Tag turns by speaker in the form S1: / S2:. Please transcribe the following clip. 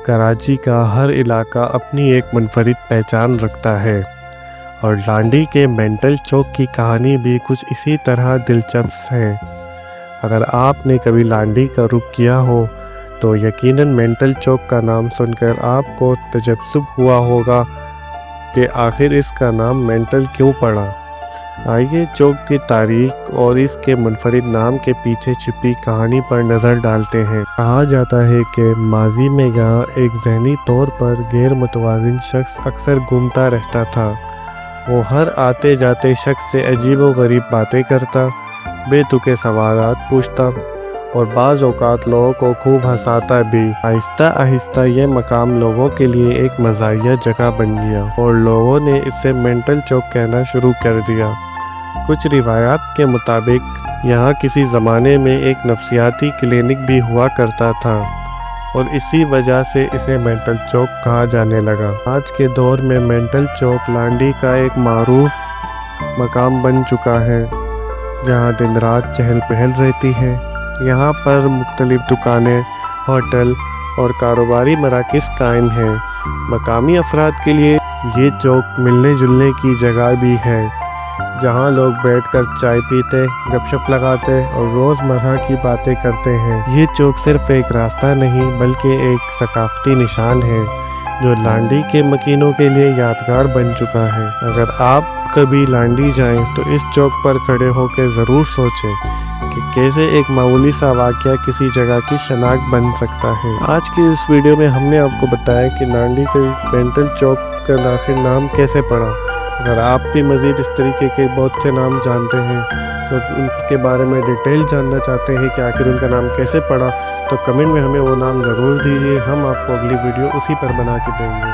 S1: कराची का हर इलाका अपनी एक मुनफरिद पहचान रखता है और लांडी के मेंटल चौक की कहानी भी कुछ इसी तरह दिलचस्प है। अगर आपने कभी लांडी का रुख किया हो तो यकीनन मेंटल चौक का नाम सुनकर आपको तजस्सुब हुआ होगा कि आखिर इसका नाम मेंटल क्यों पड़ा। आइए चौक की तारीख और इसके मुनफरिद नाम के पीछे छिपी कहानी पर नज़र डालते हैं। कहा जाता है कि माजी में यहाँ एक ज़हनी तौर पर गैर मुतवाज़िन शख्स अक्सर घूमता रहता था। वो हर आते जाते शख्स से अजीब व गरीब बातें करता, बेतुके सवालात पूछता और बाज़ औक़ात लोगों को खूब हंसाता भी। आहिस्ता आहिस्ता ये मकाम लोगों के लिए एक मज़ाहिया जगह बन गया और लोगों ने इसे मेंटल चौक कहना शुरू कर दिया। कुछ रिवायात के मुताबिक यहाँ किसी ज़माने में एक नफ्सियाती क्लिनिक भी हुआ करता था और इसी वजह से इसे मेंटल चौक कहा जाने लगा। आज के दौर में मेंटल चौक लांडी का एक मारूफ मकाम बन चुका है जहाँ दिन रात चहल पहल रहती है। यहाँ पर मुख्तलिफ दुकानें, होटल और कारोबारी मराकज़ कायम हैं। मकामी अफराद के लिए ये चौक मिलने जुलने की जगह भी है जहाँ लोग बैठकर चाय पीते, गपशप लगाते और रोज़मर्रा की बातें करते हैं। ये चौक सिर्फ एक रास्ता नहीं बल्कि एक सकाफ़ती निशान है जो लांडी के मकीनों के लिए यादगार बन चुका है। अगर आप कभी लांडी जाएं तो इस चौक पर खड़े होकर ज़रूर सोचें कि कैसे एक मामूली सा वाक़या किसी जगह की शनाख्त बन सकता है। आज की इस वीडियो में हमने आपको बताया कि लांडी के मेंटल चौक का आखिर नाम कैसे पड़ा। अगर आप भी मज़ीद इस तरीके के बहुत से नाम जानते हैं तो उनके बारे में डिटेल जानना चाहते हैं कि आखिर उनका नाम कैसे पड़ा, तो कमेंट में हमें वो नाम ज़रूर दीजिए। हम आपको अगली वीडियो उसी पर बना के देंगे।